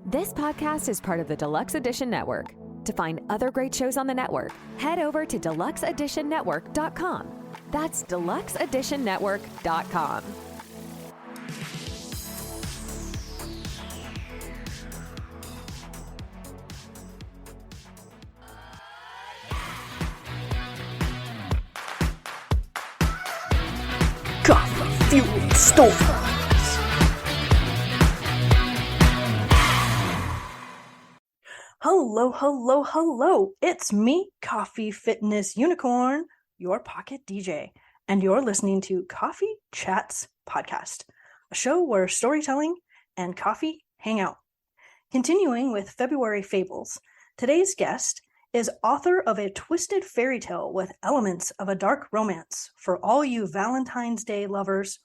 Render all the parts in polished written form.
This podcast is part of the Deluxe Edition Network. To find other great shows on the network, head over to deluxeeditionnetwork.com. That's deluxeeditionnetwork.com. Coffee-fueled stories. Hello, hello, hello. It's me, Coffee Fitness Unicorn, your pocket DJ, and you're listening to Coffee Chats Podcast, a show where storytelling and coffee hang out. Continuing with February Fables, today's guest is author of a twisted fairy tale with elements of a dark romance for all you Valentine's Day lovers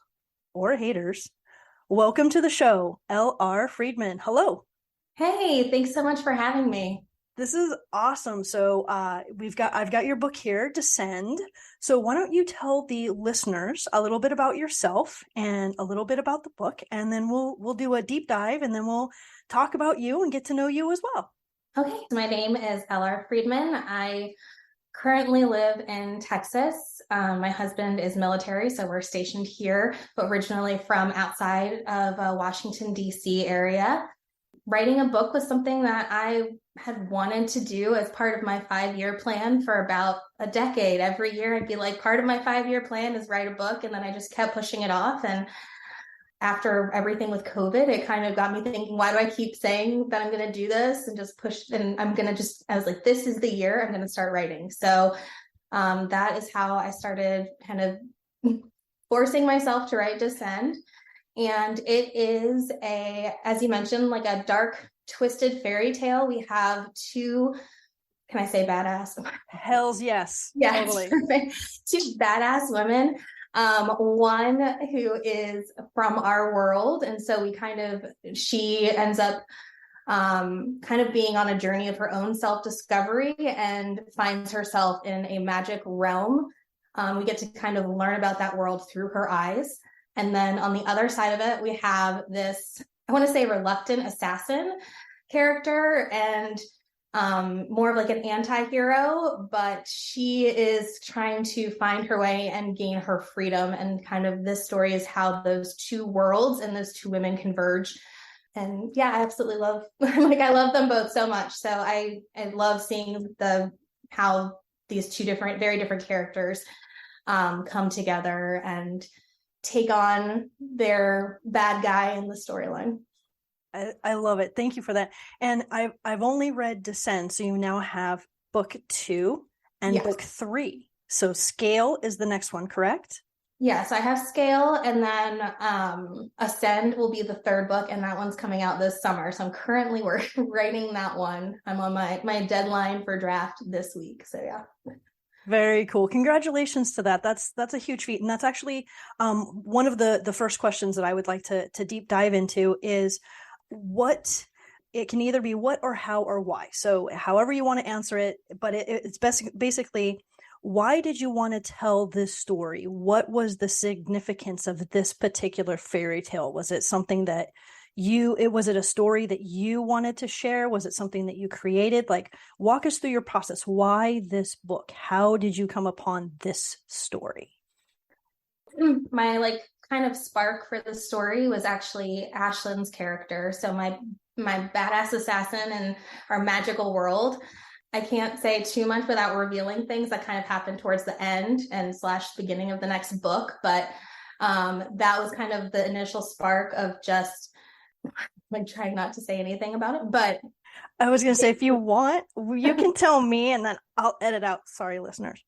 or haters. Welcome to the show, L.R. Friedman. Hello. Hey, thanks so much for having me. This is awesome. So I've got your book here, Descend. So why don't you tell the listeners a little bit about yourself and a little bit about the book, and then we'll do a deep dive, and then we'll talk about you and get to know you as well. Okay, so my name is L.R. Friedman. I currently live in Texas. My husband is military, so we're stationed here, but originally from outside of Washington, D.C. area. Writing a book was something that I had wanted to do as part of my 5-year plan for about a decade. Every year I'd be like, part of my 5-year plan is write a book. And then I just kept pushing it off. And after everything with COVID, it kind of got me thinking, why do I keep saying that I'm going to do this and just push? And I was like, this is the year I'm going to start writing. So that is how I started kind of forcing myself to write Descend. And it is as you mentioned, like a dark, twisted fairy tale. We have two, can I say badass? Hells yes. Yeah, totally. Two badass women. One who is from our world. And so she ends up kind of being on a journey of her own self-discovery and finds herself in a magic realm. We get to kind of learn about that world through her eyes. And then on the other side of it, we have this, I want to say, reluctant assassin character, and more of like an anti-hero, but she is trying to find her way and gain her freedom. And kind of this story is how those two worlds and those two women converge. And yeah, I absolutely love, I love them both so much. So I love seeing how these two very different characters come together and take on their bad guy in the storyline. I love it. Thank you for that. And I've only read Descend, so you now have book 2 and Yes. book 3. So Scale is the next one, correct? Yes, I have Scale, and then Ascend will be the third book, and that one's coming out this summer. So I'm currently writing that one. I'm on my deadline for draft this week. So yeah. Very cool. Congratulations to that. That's a huge feat. And that's actually one of the first questions that I would like to deep dive into is what it can either be what or how or why. So however you want to answer it, but it's basically, why did you want to tell this story? What was the significance of this particular fairy tale? Was it something that was it a story that you wanted to share? Was it something that you created? Like, walk us through your process. Why this book? How did you come upon this story? My kind of spark for the story was actually Ashlyn's character. So my badass assassin in our magical world. I can't say too much without revealing things that kind of happened towards the end and / beginning of the next book. But that was kind of the initial spark of just trying not to say anything about it. But I was going to say, if you want, you can tell me and then I'll edit out. Sorry, listeners.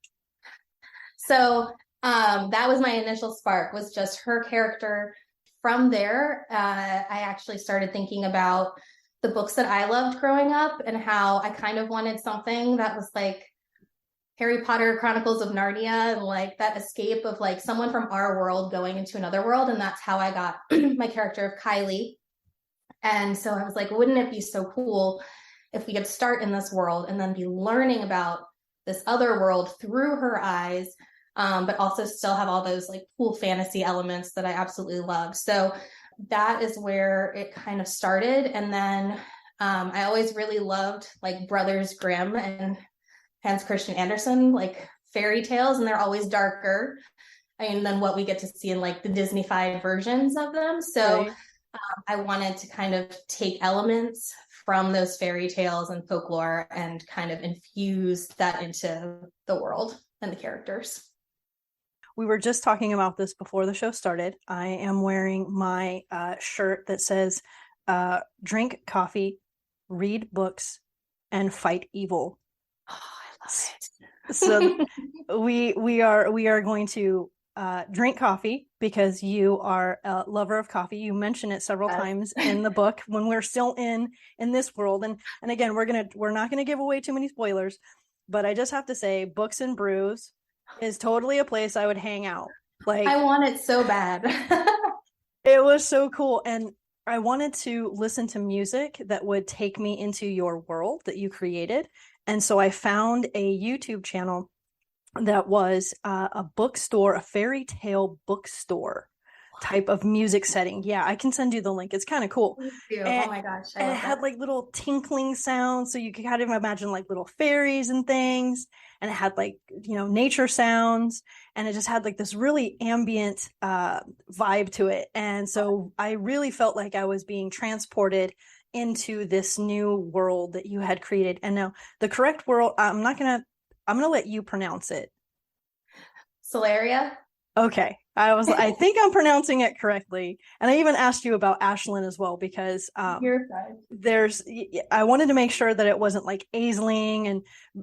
So that was my initial spark, was just her character. From there, I actually started thinking about the books that I loved growing up and how I kind of wanted something that was like Harry Potter Chronicles of Narnia, and like that escape of like someone from our world going into another world. And that's how I got my character of Kylie. And so I was like, wouldn't it be so cool if we could start in this world and then be learning about this other world through her eyes, but also still have all those like cool fantasy elements that I absolutely love. So that is where it kind of started. And then I always really loved like Brothers Grimm and Hans Christian Andersen, like fairy tales, and they're always darker than what we get to see in like the Disney-fied versions of them. So Right. I wanted to kind of take elements from those fairy tales and folklore and kind of infuse that into the world and the characters. We were just talking about this before the show started. I am wearing my shirt that says drink coffee, read books, and fight evil. Oh, I love it. So we are going to drink coffee because you are a lover of coffee. You mention it several times in the book when we're still in this world. And again, we're not gonna give away too many spoilers, but I just have to say, Books and Brews is totally a place I would hang out. Like, I want it so bad. it was so cool. And I wanted to listen to music that would take me into your world that you created. And so I found a YouTube channel that was a bookstore, a fairy tale bookstore type of music setting. Yeah, I can send you the link. It's kind of cool. Oh my gosh. And it had like little tinkling sounds. So you could kind of imagine like little fairies and things. And it had like, nature sounds. And it just had like this really ambient vibe to it. And so I really felt like I was being transported into this new world that you had created. And now the correct world, I'm going to let you pronounce it. Solaria. Okay. I think I'm pronouncing it correctly. And I even asked you about Ashlyn as well, because You're fine. I wanted to make sure that it wasn't like Aisling, and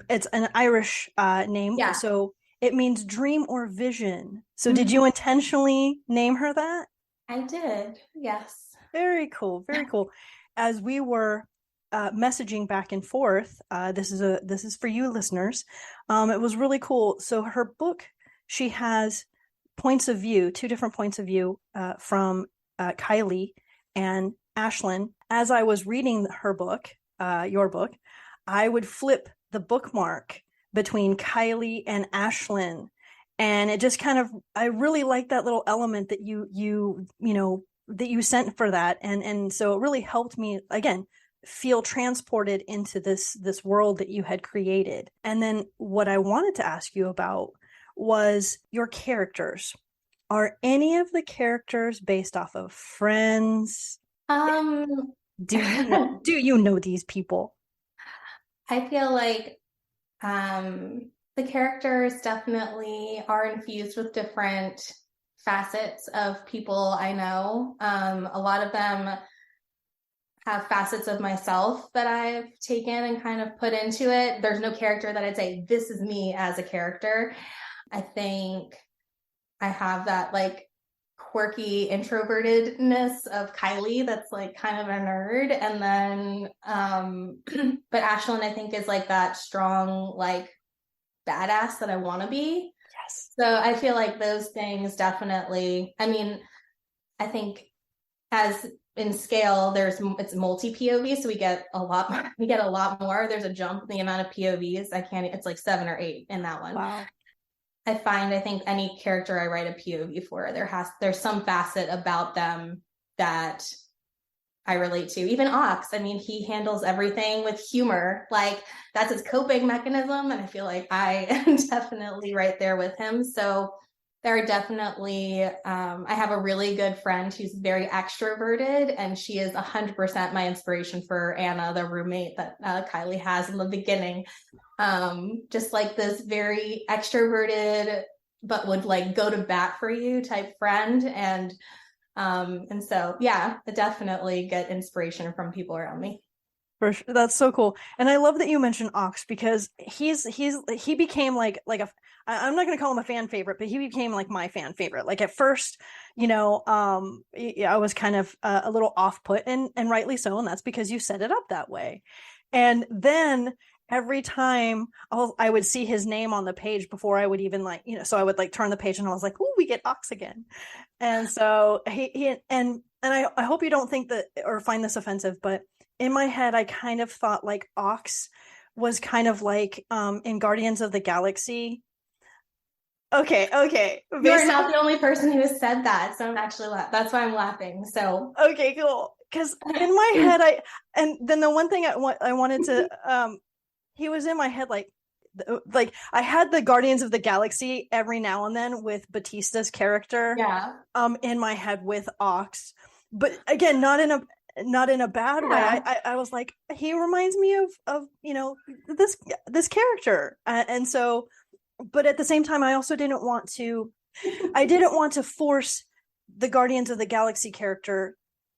it's an Irish name. Yeah. So it means dream or vision. So did you intentionally name her that? I did. Yes. Very cool. Very cool. As we were messaging back and forth, this is for you listeners. It was really cool. So her book, she has two different points of view from Kylie and Ashlyn. As I was reading her book, your book, I would flip the bookmark between Kylie and Ashlyn. And it just I really like that little element that that you sent for that. And so it really helped me, again, feel transported into this world that you had created. And then what I wanted to ask you about was your characters. Are any of the characters based off of friends? Do you know these people? I feel like the characters definitely are infused with different facets of people I know. A lot of them have facets of myself that I've taken and kind of put into it. There's no character that I'd say, this is me as a character. I think I have that like quirky introvertedness of Kylie that's like kind of a nerd. And then, but Ashlyn, I think, is like that strong, like badass that I want to be. Yes. So I feel like those things definitely, I think as in scale, it's multi POV, so we get a lot more. There's a jump in the amount of POVs. It's like 7 or 8 in that one. Wow. I think any character I write a POV for, there's some facet about them that I relate to. Even Ox, he handles everything with humor. Like, that's his coping mechanism, and I feel like I am definitely right there with him. So there are definitely, I have a really good friend who's very extroverted, and she is 100% my inspiration for Anna, the roommate that Kylie has in the beginning. Just like this very extroverted, but would like go to bat for you type friend. And so, yeah, I definitely get inspiration from people around me. For sure. That's so cool. And I love that you mentioned Ox, because he became like I'm not going to call him a fan favorite, but he became like my fan favorite. Like at first, I was kind of a little off put, and rightly so. And that's because you set it up that way. And then every time I would see his name on the page before I would even so I would like turn the page and I was like, oh, we get Ox again. And so I hope you don't think that or find this offensive, but in my head, I kind of thought like Ox was kind of like in Guardians of the Galaxy, Okay. You're not the only person who has said that. So I'm actually that's why I'm laughing. So okay, cool. Because in my head, and then the one thing I wanted to, he was in my head like I had the Guardians of the Galaxy every now and then with Batista's character, yeah, in my head with Ox, but again, not in a bad way. I was like, he reminds me of this character, and so, but at the same time, I also didn't want to force the Guardians of the Galaxy character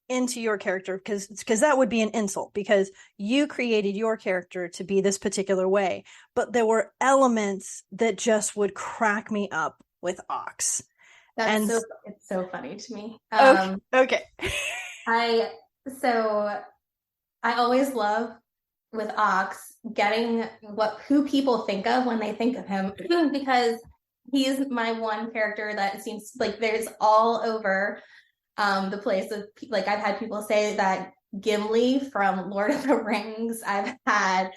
into your character, because that would be an insult, because you created your character to be this particular way, but there were elements that just would crack me up with Ox. it's so funny to me. Okay. I so I always love with Ox getting who people think of when they think of him, because he's my one character that it seems like there's all over the place of, like, I've had people say that Gimli from Lord of the Rings. I've had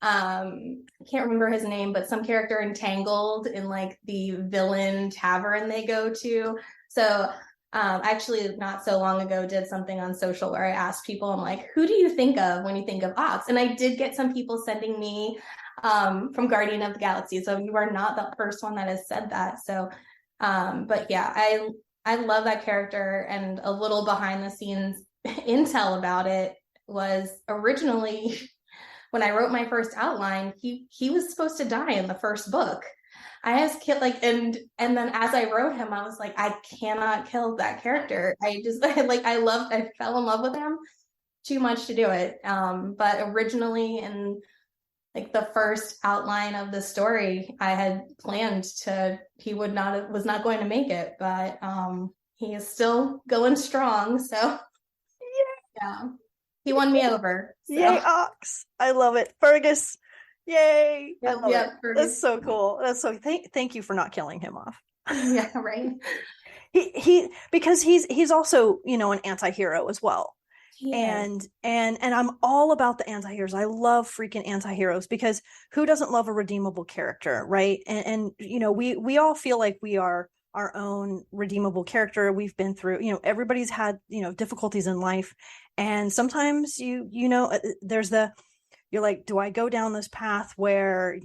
I can't remember his name, but some character entangled in like the villain tavern they go to. So actually not so long ago did something on social where I asked people, I'm like, who do you think of when you think of Ox? And I did get some people sending me from Guardian of the Galaxy. So you are not the first one that has said that. So but yeah, I love that character. And a little behind the scenes intel about it was, originally when I wrote my first outline, he was supposed to die in the first book. I was killed, like, and then as I wrote him, I was like, I cannot kill that character. I fell in love with him too much to do it. But originally in like the first outline of the story, I had planned he was not going to make it, but he is still going strong. So yeah, he won me over. So. Yay, Ox! I love it, Fergus. Yay! I love it. Fergus. That's so cool. That's so. Thank you for not killing him off. Yeah, right. He because he's also, an anti-hero as well. And I'm all about the anti-heroes. I love freaking anti-heroes, because who doesn't love a redeemable character, right? And we all feel like we are our own redeemable character. We've been through, everybody's had, difficulties in life, and sometimes you're like, do I go down this path where,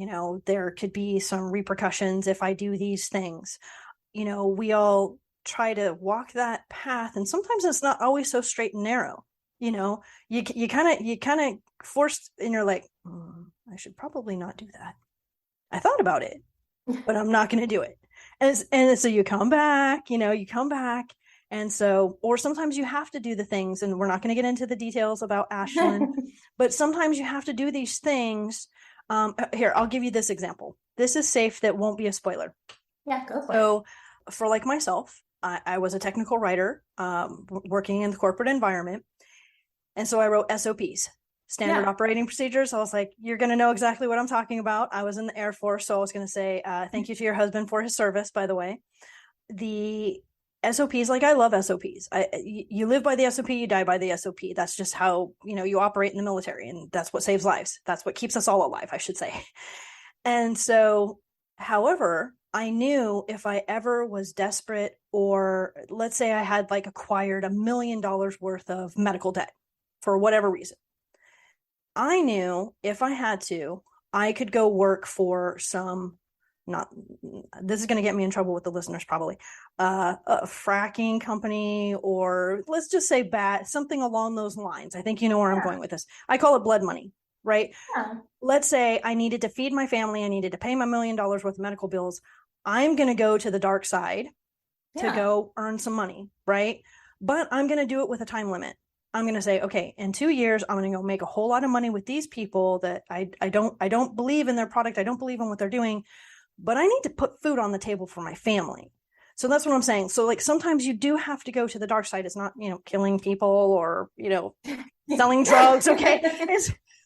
there could be some repercussions if I do these things? We all try to walk that path, and sometimes it's not always so straight and narrow. You kind of forced, and you're like, I should probably not do that. I thought about it, but I'm not going to do it. And so you come back, and so, or sometimes you have to do the things, and we're not going to get into the details about Ashlyn, but sometimes you have to do these things. Here, I'll give you this example. This is safe. That won't be a spoiler. Yeah, go for it. So for like myself, I was a technical writer, working in the corporate environment. And so I wrote SOPs, standard operating procedures. I was like, you're going to know exactly what I'm talking about. I was in the Air Force, so I was going to say, thank you to your husband for his service, by the way. The SOPs, like, I love SOPs. You live by the SOP, you die by the SOP. That's just how, you operate in the military, and that's what saves lives. That's what keeps us all alive, I should say. And so, however, I knew if I ever was desperate, or let's say I had like acquired $1 million worth of medical debt for whatever reason, I knew if I had to, I could go work for this is going to get me in trouble with the listeners probably, a fracking company, or let's just say something along those lines. I think you know where I'm going with this. I call it blood money, right? Yeah. Let's say I needed to feed my family. I needed to pay my $1 million worth of medical bills. I'm going to go to the dark side to go earn some money, right? But I'm going to do it with a time limit. I'm going to say, okay, in 2 years, I'm going to go make a whole lot of money with these people that I don't believe in their product. I don't believe in what they're doing, but I need to put food on the table for my family. So that's what I'm saying. So like, sometimes you do have to go to the dark side. It's not, killing people or, selling drugs. Okay.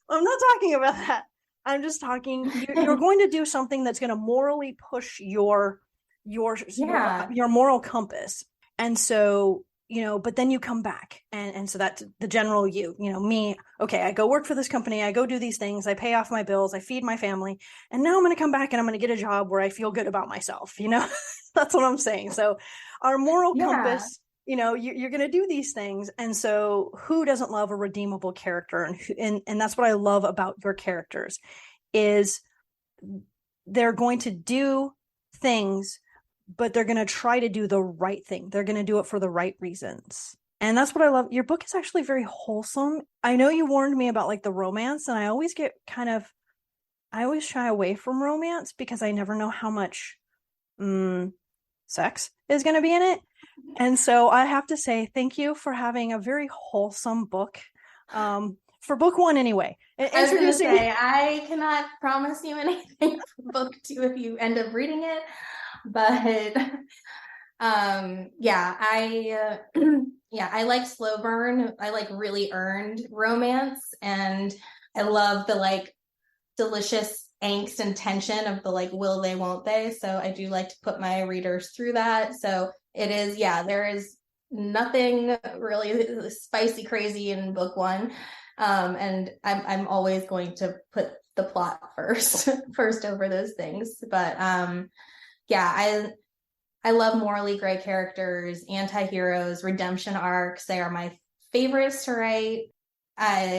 I'm not talking about that. I'm just talking, you're going to do something that's going to morally push your moral compass. And so but then you come back. And so that's the general me. Okay, I go work for this company. I go do these things. I pay off my bills. I feed my family. And now I'm going to come back and I'm going to get a job where I feel good about myself. That's what I'm saying. So our moral compass, you're going to do these things. And so who doesn't love a redeemable character? And that's what I love about your characters is they're going to do things, but they're going to try to do the right thing. They're going to do it for the right reasons. And that's what I love. Your book is actually very wholesome. I know you warned me about like the romance, and I always I always shy away from romance because I never know how much sex is going to be in it. And so I have to say thank you for having a very wholesome book. For book one anyway. I was going to say, I cannot promise you anything for book two if you end up reading it. But I like slow burn. I like really earned romance, and I love the like delicious angst and tension of the like will they, won't they. So I do like to put my readers through that. So it is, there is nothing really spicy crazy in book one. And I'm always going to put the plot first over those things. But I love morally gray characters, anti-heroes, redemption arcs. They are my favorites to write.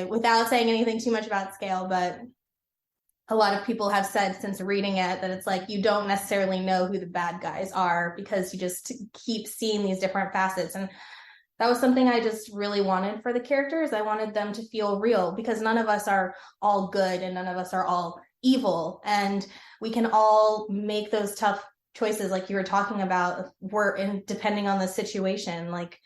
Without saying anything too much about scale, but a lot of people have said since reading it that it's like you don't necessarily know who the bad guys are because you just keep seeing these different facets. And that was something I just really wanted for the characters. I wanted them to feel real because none of us are all good and none of us are all evil. And we can all make those tough choices like you were talking about depending on the situation. Like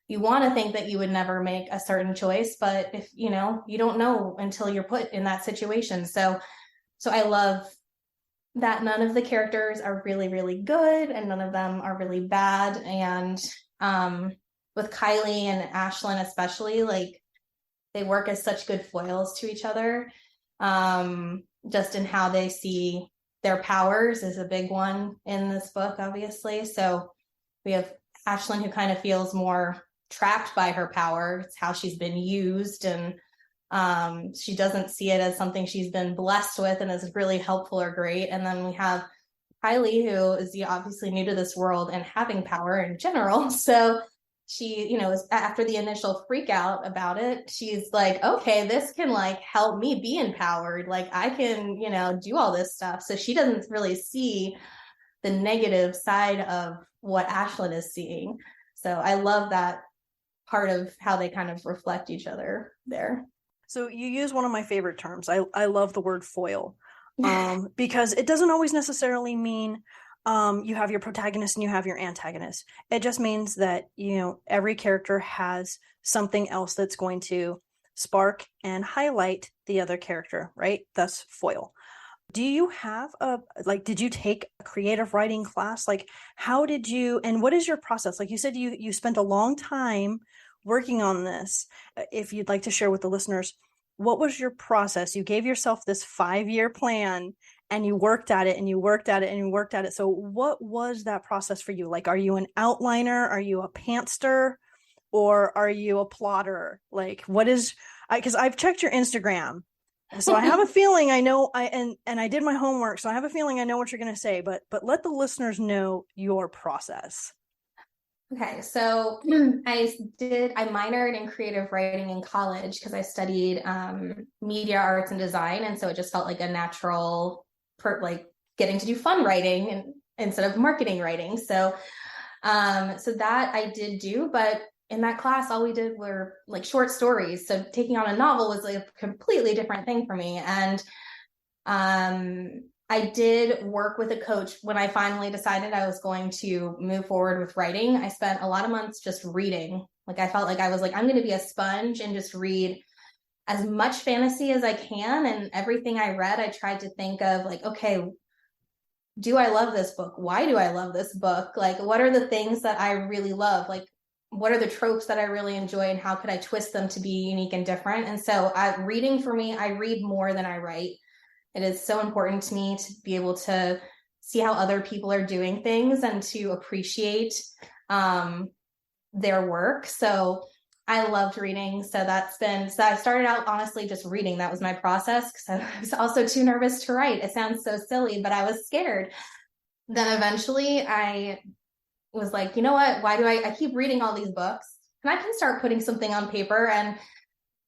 you want to think that you would never make a certain choice, but if you don't know until you're put in that situation. So I love that none of the characters are really, really good and none of them are really bad. And with Kylie and Ashlyn especially, like they work as such good foils to each other. Just in how they see their powers is a big one in this book, obviously. So we have Ashlyn who kind of feels more trapped by her power. It's how she's been used, and she doesn't see it as something she's been blessed with and is really helpful or great. And then we have Kylie, who is obviously new to this world and having power in general. So she, after the initial freak out about it, she's like, okay, this can like help me be empowered. Like I can, do all this stuff. So she doesn't really see the negative side of what Ashlyn is seeing. So I love that part of how they kind of reflect each other there. So you use one of my favorite terms. I love the word foil because it doesn't always necessarily mean you have your protagonist and you have your antagonist. It just means that, every character has something else that's going to spark and highlight the other character, right? Thus foil. Do you have did you take a creative writing class? Like how did you, and what is your process? Like you said, you spent a long time working on this. If you'd like to share with the listeners, what was your process? You gave yourself this 5-year plan and you worked at it and you worked at it and you worked at it. So what was that process for you? Like, are you an outliner? Are you a pantster? Or are you a plotter? Like what is, because I've checked your Instagram. So I have a feeling I know and I did my homework. So I have a feeling I know what you're going to say, but let the listeners know your process. Okay, so I minored in creative writing in college because I studied media arts and design. And so it just felt like a natural, getting to do fun writing instead of marketing writing. So that I did do, but in that class, all we did were like short stories. So taking on a novel was like a completely different thing for me. And I did work with a coach when I finally decided I was going to move forward with writing. I spent a lot of months just reading. Like I felt like I was like, I'm going to be a sponge and just read as much fantasy as I can. And everything I read, I tried to think of like, okay, do I love this book? Why do I love this book? Like, what are the things that I really love? Like, what are the tropes that I really enjoy and how could I twist them to be unique and different? And so reading for me, I read more than I write. It is so important to me to be able to see how other people are doing things and to appreciate their work. So I loved reading. So I started out honestly just reading. That was my process because I was also too nervous to write. It sounds so silly, but I was scared. Then eventually I was like, you know what? Why do I keep reading all these books? And I can start putting something on paper. And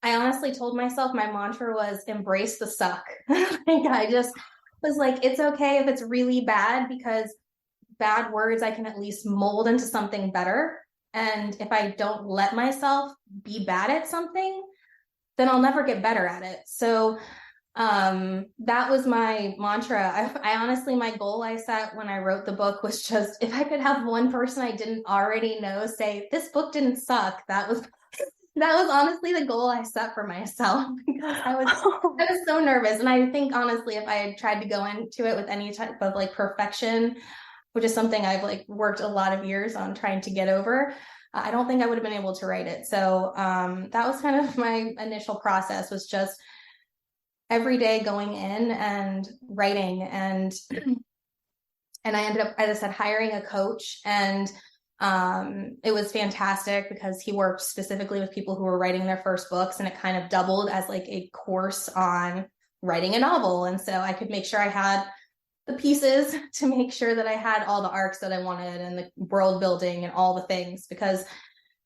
I honestly told myself my mantra was embrace the suck. Like I just was like, it's okay if it's really bad, because bad words I can at least mold into something better. And if I don't let myself be bad at something, then I'll never get better at it. So that was my mantra. I honestly, my goal I set when I wrote the book was just, if I could have one person I didn't already know say, this book didn't suck, that was honestly the goal I set for myself, because I was so nervous. And I think honestly, if I had tried to go into it with any type of like perfection, which is something I've like worked a lot of years on trying to get over, I don't think I would have been able to write it. So that was kind of my initial process, was just every day going in and writing. And I ended up, as I said, hiring a coach. And it was fantastic because he worked specifically with people who were writing their first books, and it kind of doubled as like a course on writing a novel. And so I could make sure I had the pieces to make sure that I had all the arcs that I wanted and the world building and all the things, because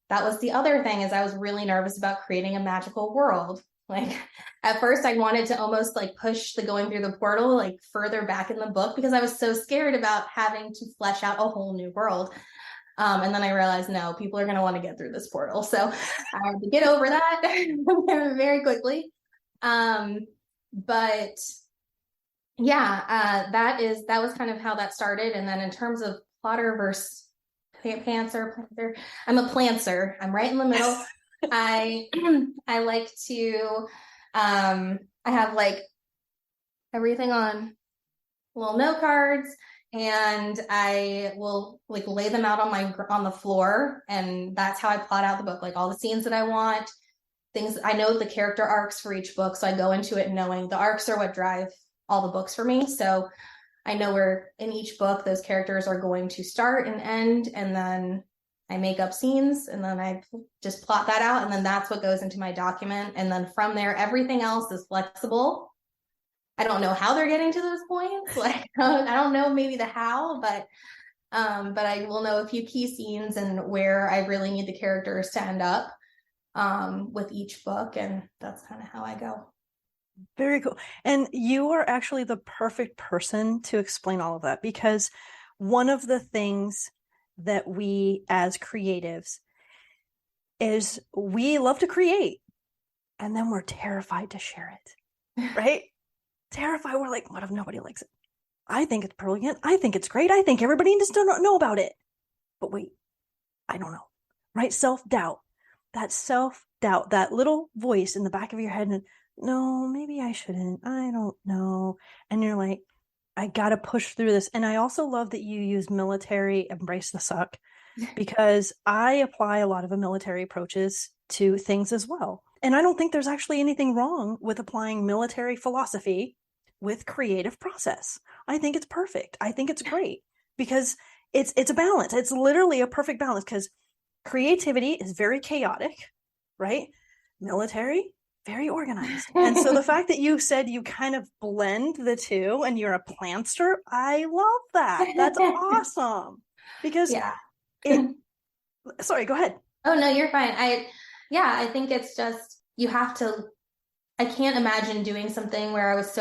that was the other thing, is I was really nervous about creating a magical world. Like at first I wanted to almost like push the going through the portal like further back in the book, because I was so scared about having to flesh out a whole new world. And then I realized, no, people are going to want to get through this portal. So I had to get over that very quickly. But yeah, that was kind of how that started. And then in terms of plotter versus pantser, I'm a plantser. I'm right in the middle. I like to, I have like everything on little note cards, and I will like lay them out on the floor, and that's how I plot out the book, like all the scenes that I want, things. I know the character arcs for each book, so I go into it knowing the arcs are what drive all the books for me. So I know where in each book those characters are going to start and end, and then I make up scenes, and then I just plot that out, and then that's what goes into my document. And then from there, everything else is flexible. I don't know how they're getting to those points. Like I don't know maybe the how, but I will know a few key scenes and where I really need the characters to end up with each book, and that's kind of how I go. Very cool. And you are actually the perfect person to explain all of that, because one of the things that we as creatives is we love to create, and then we're terrified to share it, right? Terrified. We're like, what if nobody likes it? I think it's brilliant. I think it's great. I think everybody needs to know about it. But wait, I don't know, right? Self-doubt, that little voice in the back of your head, and no, maybe I shouldn't. I don't know. And you're like, I got to push through this. And I also love that you use military embrace the suck, because I apply a lot of military approaches to things as well. And I don't think there's actually anything wrong with applying military philosophy with creative process. I think it's perfect. I think it's great, because it's a balance. It's literally a perfect balance, because creativity is very chaotic, right? Military, very organized. And so the fact that you said you kind of blend the two and you're a plantster, I love that. That's awesome. Because sorry, go ahead. Oh no, you're fine. I think it's just, you have to, I can't imagine doing something where it's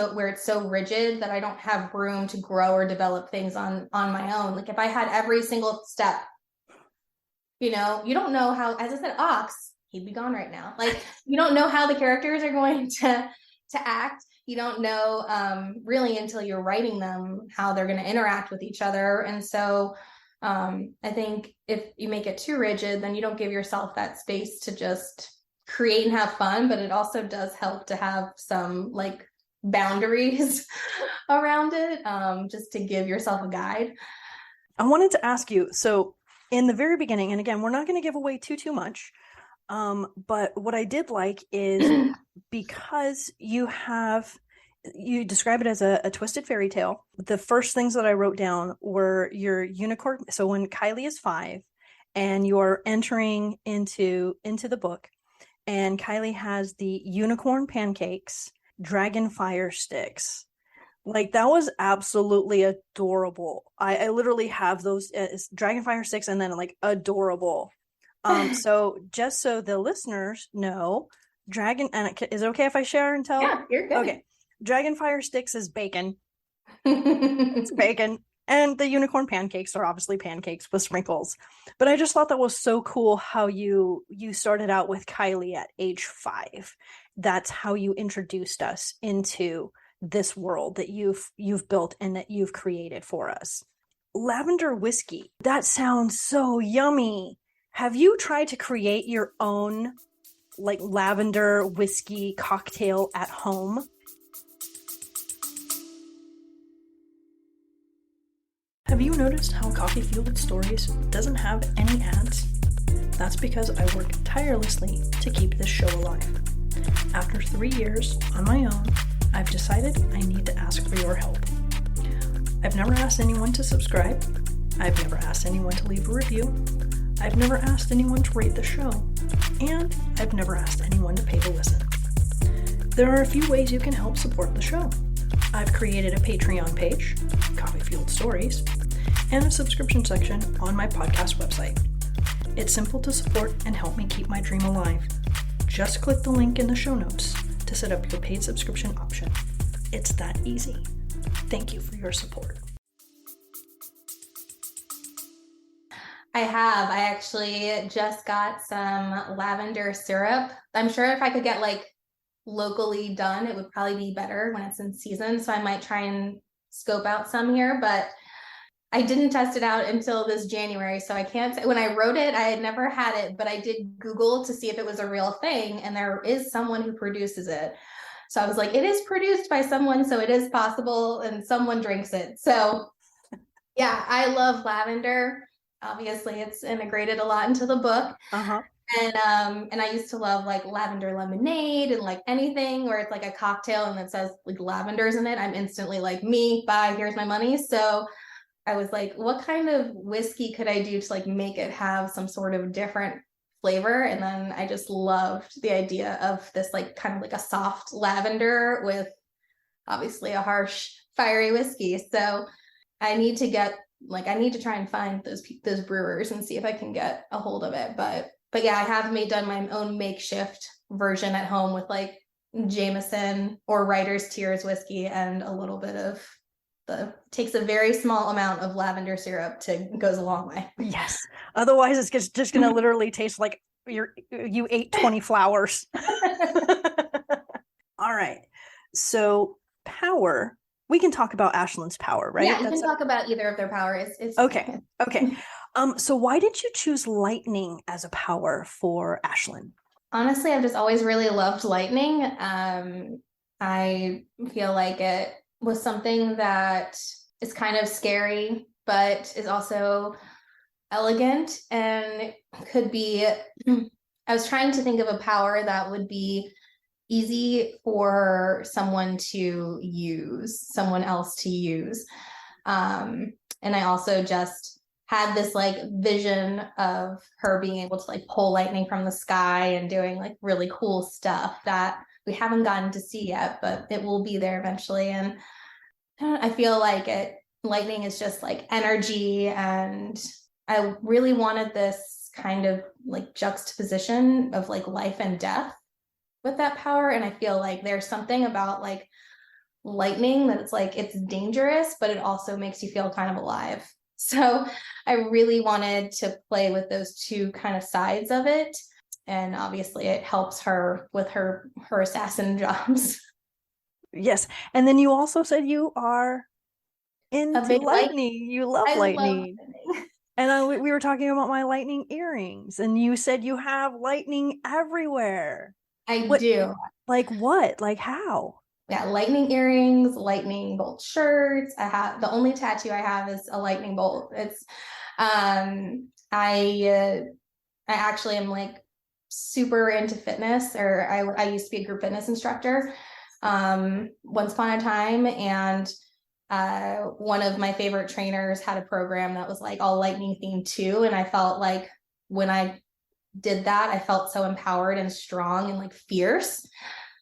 so rigid that I don't have room to grow or develop things on my own. Like if I had every single step, you don't know how, as I said, Ox, he'd be gone right now. Like you don't know how the characters are going to act. You don't know really until you're writing them how they're going to interact with each other. And so I think if you make it too rigid, then you don't give yourself that space to just create and have fun, but it also does help to have some like boundaries around it, just to give yourself a guide. I wanted to ask you, so in the very beginning, and again, we're not going to give away too much, but what I did like is because you describe it as a twisted fairy tale. The first things that I wrote down were your unicorn. So when Kylie is 5 and you're entering into the book, and Kylie has the unicorn pancakes, dragon fire sticks. Like, that was absolutely adorable. I literally have those dragon fire sticks and then like adorable. So just so the listeners know, is it okay if I share and tell? Yeah, you're good. Okay. Dragon fire sticks is bacon. It's bacon. And the unicorn pancakes are obviously pancakes with sprinkles. But I just thought that was so cool how you started out with Kylie at age 5. That's how you introduced us into this world that you've built and that you've created for us. Lavender whiskey. That sounds so yummy. Have you tried to create your own like lavender whiskey cocktail at home? Have you noticed how Coffee Fueled Stories doesn't have any ads? That's because I work tirelessly to keep this show alive. After 3 years on my own, I've decided I need to ask for your help. I've never asked anyone to subscribe. I've never asked anyone to leave a review. I've never asked anyone to rate the show. And I've never asked anyone to pay to listen. There are a few ways you can help support the show. I've created a Patreon page, Coffee Fueled Stories, and a subscription section on my podcast website. It's simple to support and help me keep my dream alive. Just click the link in the show notes to set up your paid subscription option. It's that easy. Thank you for your support. I actually just got some lavender syrup. I'm sure if I could get like locally done, it would probably be better when it's in season. So I might try and scope out some here, but I didn't test it out until this January. So I can't say, when I wrote it, I had never had it, but I did Google to see if it was a real thing. And there is someone who produces it. So I was like, it is produced by someone, so it is possible, and someone drinks it. So yeah, I love lavender. Obviously it's integrated a lot into the book. Uh-huh. And I used to love like lavender lemonade and like anything where it's like a cocktail and it says like lavenders in it. I'm instantly like, me, bye, here's my money. So I was like, what kind of whiskey could I do to like make it have some sort of different flavor? And then I just loved the idea of this like kind of like a soft lavender with obviously a harsh, fiery whiskey. So I need to try and find those brewers and see if I can get a hold of it. But yeah, I have done my own makeshift version at home with like Jameson or Writer's Tears whiskey and a little bit of takes a very small amount of lavender syrup goes a long way. Yes. Otherwise it's just going to literally taste like you ate 20 flowers. All right. So power, we can talk about Ashlyn's power, right? Yeah, you can talk about either of their powers. Okay. So why did you choose lightning as a power for Ashlyn? Honestly, I've just always really loved lightning. I feel like it was something that is kind of scary, but is also elegant and could be, I was trying to think of a power that would be easy for someone else to use. And I also just had this like vision of her being able to like pull lightning from the sky and doing like really cool stuff that we haven't gotten to see yet, but it will be there eventually. And I feel like lightning is just like energy, and I really wanted this kind of like juxtaposition of like life and death with that power. And I feel like there's something about like lightning that it's dangerous, but it also makes you feel kind of alive. So I really wanted to play with those two kind of sides of it. And obviously it helps her with her assassin jobs. Yes. And then you also said you are into lightning. You love lightning. And we were talking about my lightning earrings, and you said you have lightning everywhere. I do. Like what? Like how? Yeah, lightning earrings, lightning bolt shirts. The only tattoo I have is a lightning bolt. It's I actually am like super into fitness, or I used to be a group fitness instructor once upon a time, and one of my favorite trainers had a program that was like all lightning themed too, and I felt like when I did that, I felt so empowered and strong and like fierce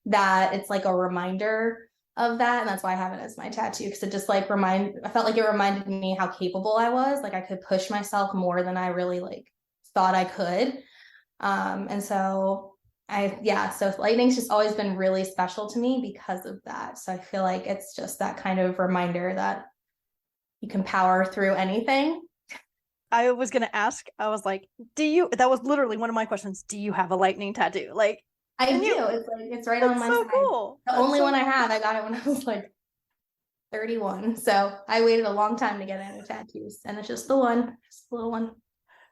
that it's like a reminder of that. And that's why I have it as my tattoo, because it just like I felt like it reminded me how capable I was. Like I could push myself more than I really like thought I could. And so so lightning's just always been really special to me because of that. So I feel like it's just that kind of reminder that you can power through anything. I was going to ask, I was like, that was literally one of my questions. Do you have a lightning tattoo? Like, I do. It's like, it's right on my so side. Cool. The only one I have, I got it when I was like 31. So I waited a long time to get any tattoos, and it's just the little one.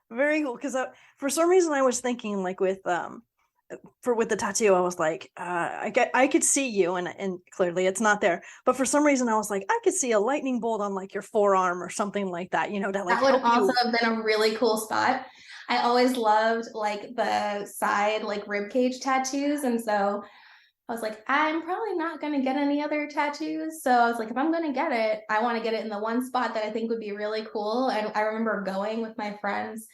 Very cool. Because for some reason I was thinking like with the tattoo, I was like, I could see you, and clearly it's not there. But for some reason, I was like, I could see a lightning bolt on like your forearm or something like that. To like that would also have been a really cool spot. I always loved like the side like rib cage tattoos, and so I was like, I'm probably not going to get any other tattoos. So I was like, if I'm going to get it, I want to get it in the one spot that I think would be really cool. And I remember going with my friends,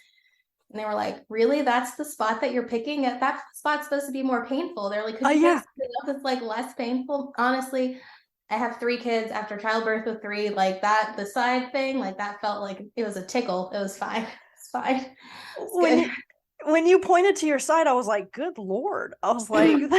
and they were like, really? That's the spot that you're picking? That spot's supposed to be more painful. They're like, could you pick something else that's like less painful? Honestly, I have 3 kids after childbirth with 3. Like that, the side thing, like that felt like it was a tickle. It was fine. It's fine. When you pointed to your side, I was like, good Lord. I was like,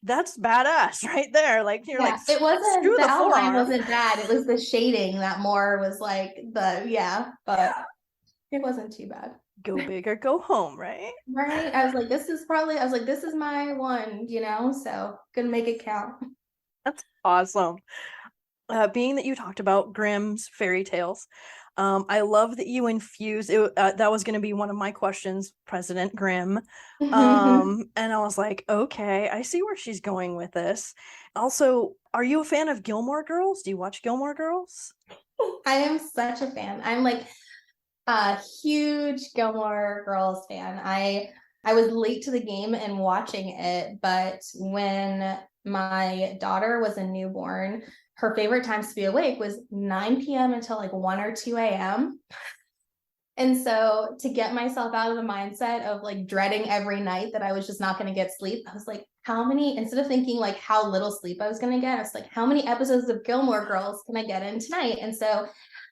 that's badass right there. Like, you're like, it wasn't, the outline forearm wasn't bad. It was the shading that more was like but it wasn't too bad. Go big or go home, right? Right. I was like, this is my one, so gonna make it count. That's awesome. Being that you talked about Grimm's fairy tales, I love that you infuse it. That was going to be one of my questions, President Grimm. And I was like, okay, I see where she's going with this. Also, are you a fan of Gilmore Girls? Do you watch Gilmore Girls? I am such a fan. I'm like a huge Gilmore Girls fan. I was late to the game in watching it, but when my daughter was a newborn, her favorite times to be awake was 9 p.m. until like 1 or 2 a.m. And so to get myself out of the mindset of like dreading every night that I was just not going to get sleep, I was like, instead of thinking like how little sleep I was going to get, I was like, how many episodes of Gilmore Girls can I get in tonight? And so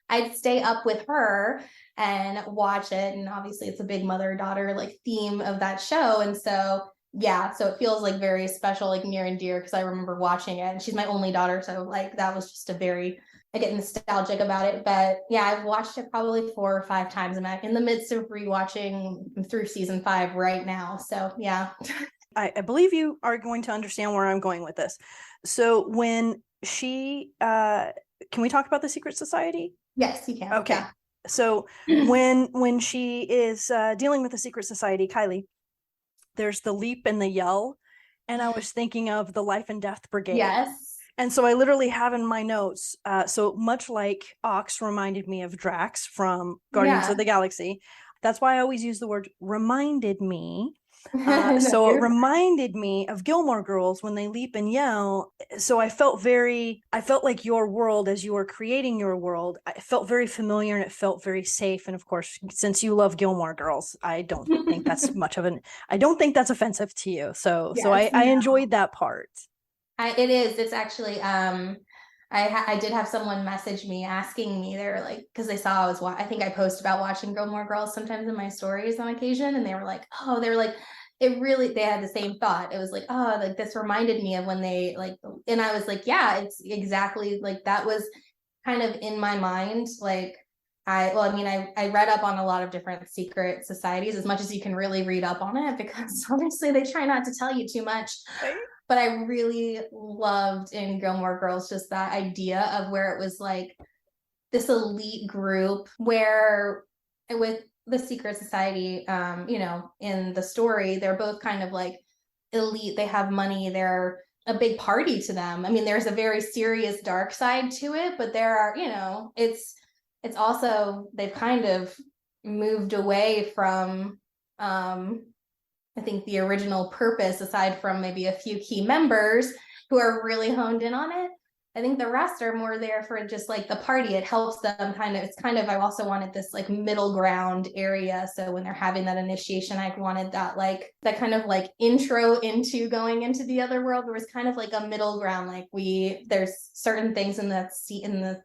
I'd stay up with her and watch it. And obviously it's a big mother-daughter like theme of that show. And so so it feels like very special, like near and dear, because I remember watching it, and she's my only daughter. So like that was just I get nostalgic about it. But I've watched it probably 4 or 5 times, and I'm in the midst of rewatching through season 5 right now. So I believe you are going to understand where I'm going with this. So when she can we talk about the secret society? Yes, you can. Okay. Yeah. So when she is dealing with the secret society, Kylie, there's the leap and the yell, and I was thinking of the Life and Death Brigade. Yes. And so I literally have in my notes, so much like Ox reminded me of Drax from Guardians of the Galaxy. That's why I always use the word reminded me. So it reminded me of Gilmore Girls when they leap and yell. So I felt like your world, as you were creating your world, it felt very familiar and it felt very safe. And of course, since you love Gilmore Girls, I don't think that's I don't think that's offensive to you. So I enjoyed that part. It is. It's actually, I did have someone message me asking me, they're like, because they saw I think I post about watching Gilmore Girls sometimes in my stories on occasion, and they were like, they had the same thought. It was like, oh, like this reminded me of when they like, and I was like, yeah, it's exactly like that was kind of in my mind. Like I read up on a lot of different secret societies, as much as you can really read up on it, because obviously they try not to tell you too much. Right? But I really loved in Gilmore Girls just that idea of where it was like this elite group where with the secret society, in the story, they're both kind of like elite. They have money. They're a big party to them. I mean, there's a very serious dark side to it, but there are, it's also, they've kind of moved away from, I think the original purpose, aside from maybe a few key members who are really honed in on it. I think the rest are more there for just like the party. It helps them I also wanted this like middle ground area. So when they're having that initiation, I wanted that kind of like intro into going into the other world. There was kind of like a middle ground. Like there's certain things in the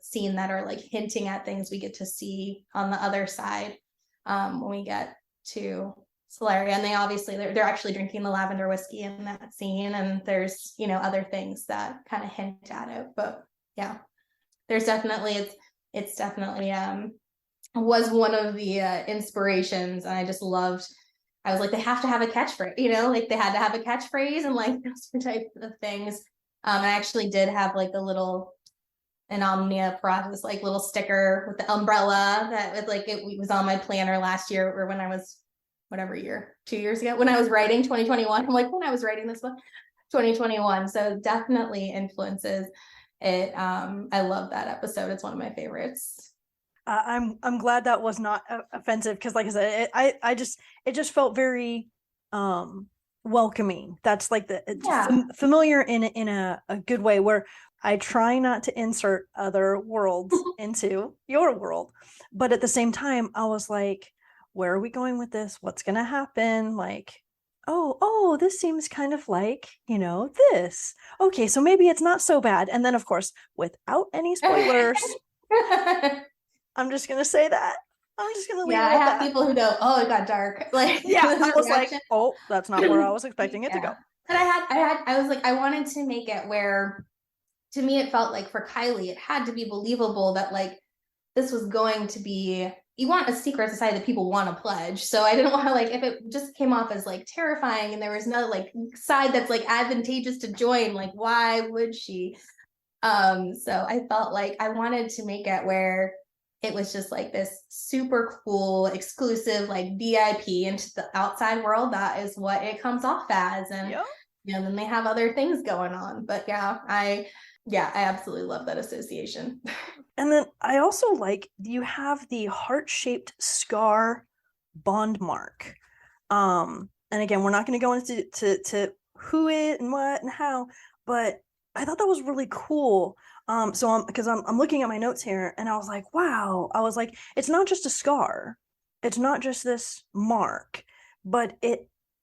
scene that are like hinting at things we get to see on the other side when we get to Solaria. And they're actually drinking the lavender whiskey in that scene, and there's other things that kind of hint at it. But yeah, there's definitely it's definitely was one of the inspirations, and I was like, they have to have a catchphrase, like they had to have a catchphrase and like those type of things. I actually did have like an Omnia process, like little sticker with the umbrella that was like, it was on my planner last year, or when I was, whatever year, 2 years ago, when I was writing 2021. I'm like, when I was writing this book, 2021. So definitely influences it. I love that episode. It's one of my favorites. I'm glad that was not offensive, because like I said, it just felt very welcoming. That's like familiar in a good way, where I try not to insert other worlds into your world, but at the same time I was like, where are we going with this? What's going to happen? Like, oh, this seems kind of like, this. Okay, so maybe it's not so bad. And then, of course, without any spoilers, I'm just going to say that. I'm just going to leave it at that. I have people who go, oh, it got dark. Like, I was like, oh, that's not where I was expecting it to go. But I was like, I wanted to make it where, to me, it felt like for Kylie, it had to be believable that like this was going to be, you want a secret society that people want to pledge. So I didn't want to, like, if it just came off as like terrifying and there was no like side that's like advantageous to join, like why would she? So I felt like I wanted to make it where it was just like this super cool, exclusive, like VIP into the outside world. That is what it comes off as. And then they have other things going on. But I absolutely love that association. And then I also like, you have the heart-shaped scar bond mark. And again, we're not going to go into to who it and what and how, but I thought that was really cool. So I'm looking at my notes here, and I was like, wow. I was like, it's not just a scar. It's not just this mark, but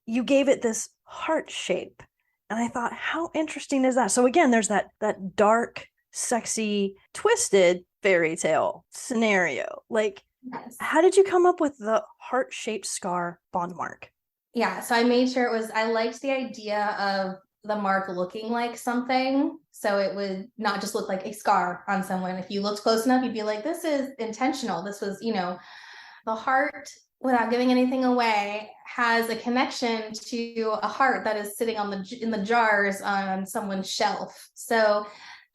you gave it this heart shape. And I thought, how interesting is that? So again, there's that dark, sexy, twisted fairy tale scenario. Like, yes. How did you come up with the heart-shaped scar bond mark? Yeah, so I made sure I liked the idea of the mark looking like something. So it would not just look like a scar on someone. If you looked close enough, you'd be like, this is intentional. This was, the heart, without giving anything away, has a connection to a heart that is sitting in the jars on someone's shelf. So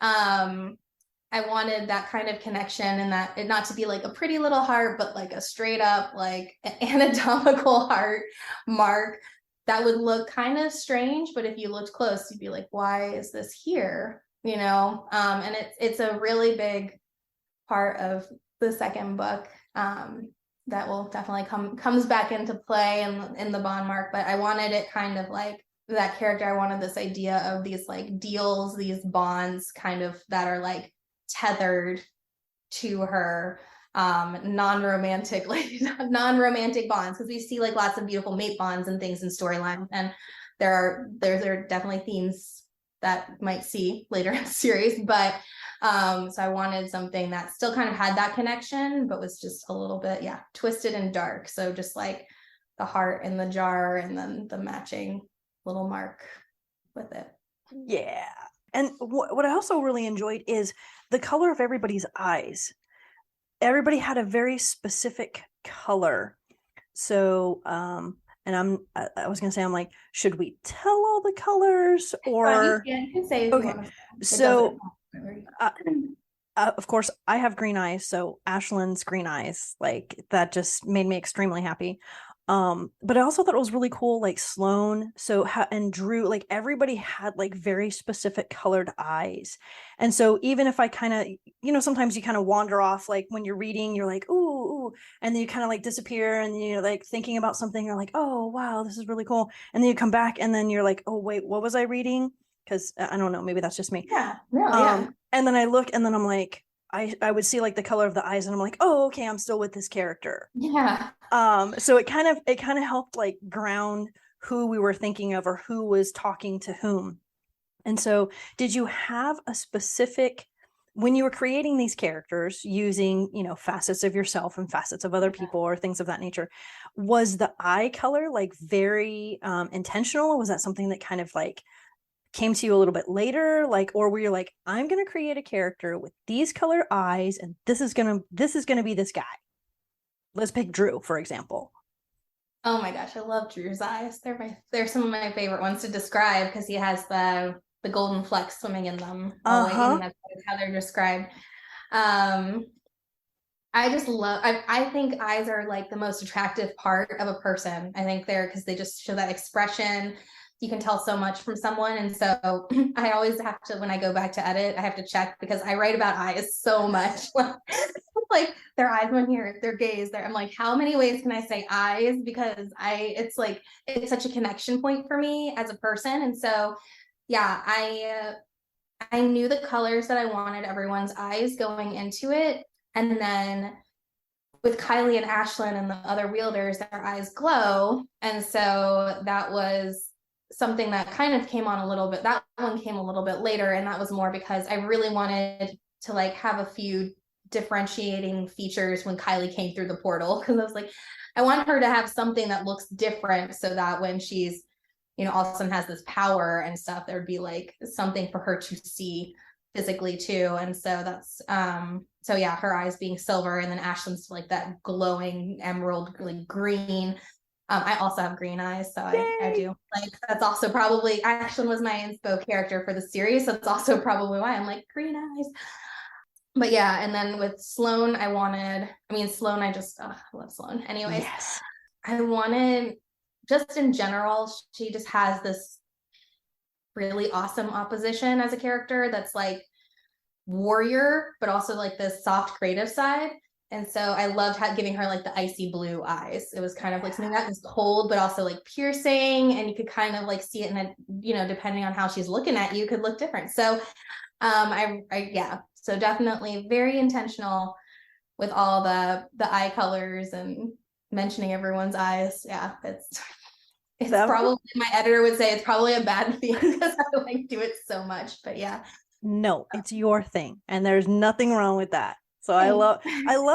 I wanted that kind of connection, and that it not to be like a pretty little heart, but like a straight up like anatomical heart mark that would look kind of strange. But if you looked close, you'd be like, why is this here? And it's a really big part of the second book. That will definitely comes back into play in the bond mark. But I wanted it kind of like that character. I wanted this idea of these like deals, these bonds kind of that are like tethered to her, non-romantic bonds, because we see like lots of beautiful mate bonds and things in storyline, and there are definitely themes that you might see later in the series, but so I wanted something that still kind of had that connection, but was just a little bit twisted and dark. So just like the heart in the jar, and then the matching little mark with it. Yeah. And what I also really enjoyed is the color of everybody's eyes. Everybody had a very specific color. So, and I was going to say, I'm like, should we tell all the colors, or? You can say okay. So, of course, I have green eyes. So Ashlyn's green eyes, like that just made me extremely happy. But I also thought it was really cool, like Sloane, and Drew, like everybody had like very specific colored eyes. And so even if I kind of, sometimes you kind of wander off, like when you're reading, you're like, ooh, and then you kind of like disappear, and you're like thinking about something, you're like, oh, wow, this is really cool. And then you come back, and then you're like, oh, wait, what was I reading? Because I don't know, maybe that's just me. Yeah. No, yeah. And then I look and then I'm like, I would see like the color of the eyes and I'm like, oh, okay, I'm still with this character. Yeah. So it kind of helped like ground who we were thinking of or who was talking to whom. And so did you have a specific, when you were creating these characters using, facets of yourself and facets of other people or things of that nature, was the eye color like very intentional? Or was that something that kind of like came to you a little bit later, like, or were you like, I'm going to create a character with these color eyes and this is going to be this guy? Let's pick Drew, for example. Oh my gosh, I love Drew's eyes. They're some of my favorite ones to describe because he has the golden flecks swimming in them always, and that's how they're described. I just love, I think eyes are like the most attractive part of a person. I think they're, because they just show that expression. You can tell so much from someone. And so I always have to, when I go back to edit, I have to check because I write about eyes so much. Like their eyes went here, their gaze there. I'm like, how many ways can I say eyes? Because it's like, it's such a connection point for me as a person. And so, yeah, I knew the colors that I wanted everyone's eyes going into it. And then with Kylie and Ashlyn and the other wielders, their eyes glow. And so that was something that kind of came on a little bit. That one came a little bit later. And that was more because I really wanted to like have a few differentiating features when Kylie came through the portal. Cause I was like, I want her to have something that looks different so that when she's, all of a sudden has this power and stuff, there'd be like something for her to see physically too. And so that's, so yeah, her eyes being silver and then Ashlyn's like that glowing emerald like green. I also have green eyes, so I do like, that's also probably, Ashlyn was my inspo character for the series. So that's also probably why I'm like green eyes. But yeah, and then with Sloane, I love Sloane. Anyways, yes. I wanted, just in general, she just has this really awesome opposition as a character that's like warrior, but also like this soft creative side. And so I loved giving her like the icy blue eyes. It was kind of like something that was cold, but also like piercing. And you could kind of like see it in a, depending on how she's looking at you, could look different. So so definitely very intentional with all the eye colors and mentioning everyone's eyes. Yeah, it's probably, my editor would say it's probably a bad thing because I like do it so much, but yeah. No, it's your thing and there's nothing wrong with that. So I love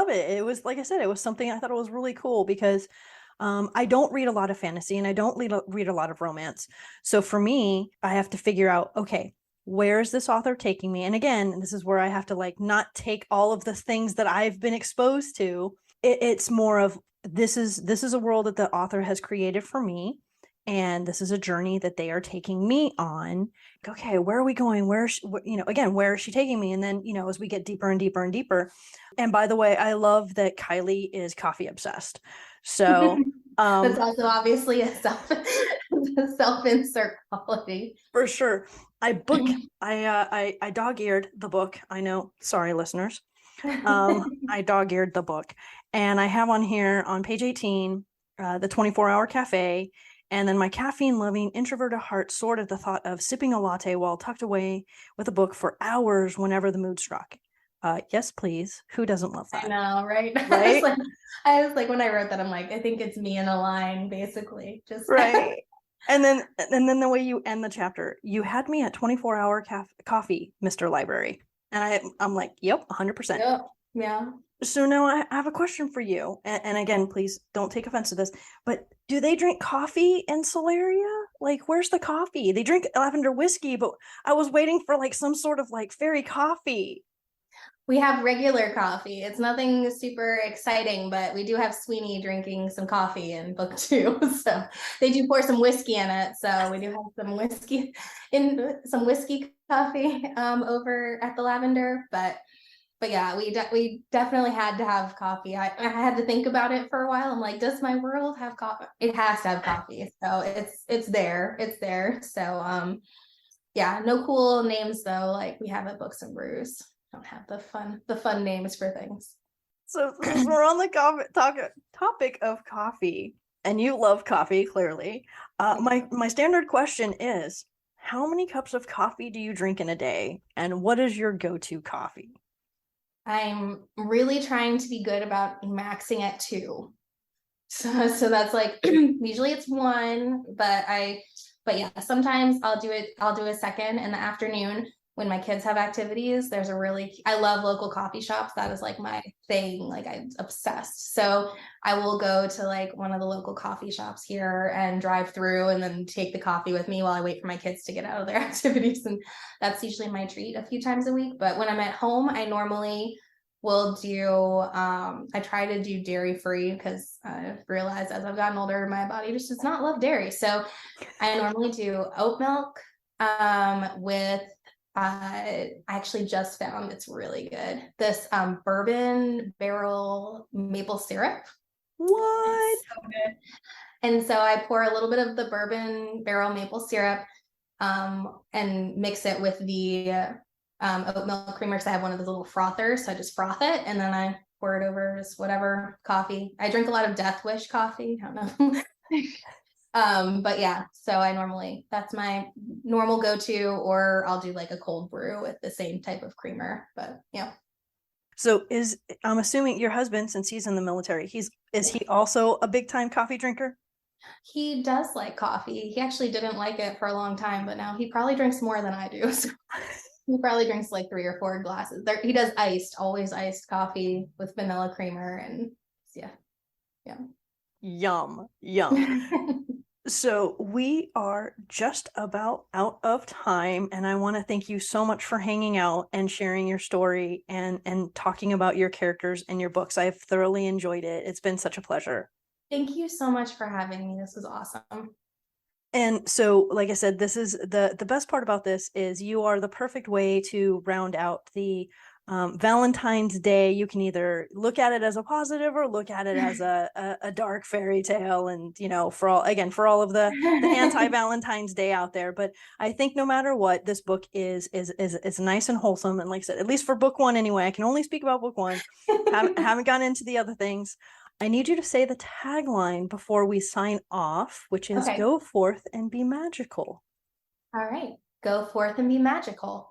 it. It was, like I said, it was something I thought it was really cool because I don't read a lot of fantasy and I don't read a lot of romance. So for me, I have to figure out, okay, where is this author taking me? And again, this is where I have to like not take all of the things that I've been exposed to. It's more of this is a world that the author has created for me. And this is a journey that they are taking me on. Okay, where are we going? Where is she taking me? And then, as we get deeper and deeper and deeper. And by the way, I love that Kylie is coffee obsessed. So that's also obviously a self-insert quality. For sure. I dog-eared the book. I know. Sorry, listeners. I dog-eared the book. And I have on here on page 18, the 24-hour cafe. And then my caffeine-loving introverted heart soared at the thought of sipping a latte while tucked away with a book for hours whenever the mood struck. Yes, please. Who doesn't love that? I know, right? Right? I was like, when I wrote that, I'm like, I think it's me in a line, basically. Just right. And then the way you end the chapter, you had me at 24-hour coffee, Mr. Library. And I'm like, yep, 100%. Yep. Yeah. So now I have a question for you. And again, please don't take offense to this, but do they drink coffee in Solaria? Like, where's the coffee? They drink lavender whiskey, but I was waiting for like some sort of like fairy coffee. We have regular coffee. It's nothing super exciting, but we do have Sweeney drinking some coffee in book 2. So they do pour some whiskey in it. So we do have some whiskey coffee over at the Lavender. But yeah, we definitely had to have coffee. I had to think about it for a while. I'm like, does my world have coffee? It has to have coffee. So it's there. It's there. So yeah, no cool names though, like we have at Books and Brews. Don't have the fun names for things. So we're on the topic of coffee, and you love coffee clearly. My standard question is, how many cups of coffee do you drink in a day? And what is your go-to coffee? I'm really trying to be good about maxing at 2. So that's like usually it's 1, but yeah, sometimes I'll do a second in the afternoon when my kids have activities. I love local coffee shops. That is like my thing. Like, I'm obsessed. So I will go to like one of the local coffee shops here and drive through and then take the coffee with me while I wait for my kids to get out of their activities. And that's usually my treat a few times a week. But when I'm at home, I normally will do I try to do dairy free, because I've realized as I've gotten older my body just does not love dairy. So I normally do oat milk with I actually just found it's really good, this bourbon barrel maple syrup. What? It's so good. And so I pour a little bit of the bourbon barrel maple syrup and mix it with the oat milk creamer, because I have one of those little frothers. So I just froth it and then I pour it over just whatever coffee. I drink a lot of Death Wish coffee. I don't know. But yeah, so that's my normal go-to, or I'll do like a cold brew with the same type of creamer. But yeah. So I'm assuming your husband, since he's in the military, is he also a big time coffee drinker? He does like coffee. He actually didn't like it for a long time, but now he probably drinks more than I do. So he probably drinks like 3 or 4 glasses. He does always iced coffee with vanilla creamer, and yeah. Yum. So we are just about out of time, and I want to thank you so much for hanging out and sharing your story and talking about your characters and your books. I've thoroughly enjoyed it. It's been such a pleasure. Thank you so much for having me. This was awesome. And so, like I said, this is the best part about this is you are the perfect way to round out the Valentine's Day. You can either look at it as a positive or look at it as a dark fairy tale. And, for all of the anti-Valentine's Day out there. But I think no matter what, this book is nice and wholesome. And like I said, at least for book 1 anyway, I can only speak about book 1. haven't gone into the other things. I need you to say the tagline before we sign off, which is Okay. Go forth and be magical. All right. Go forth and be magical.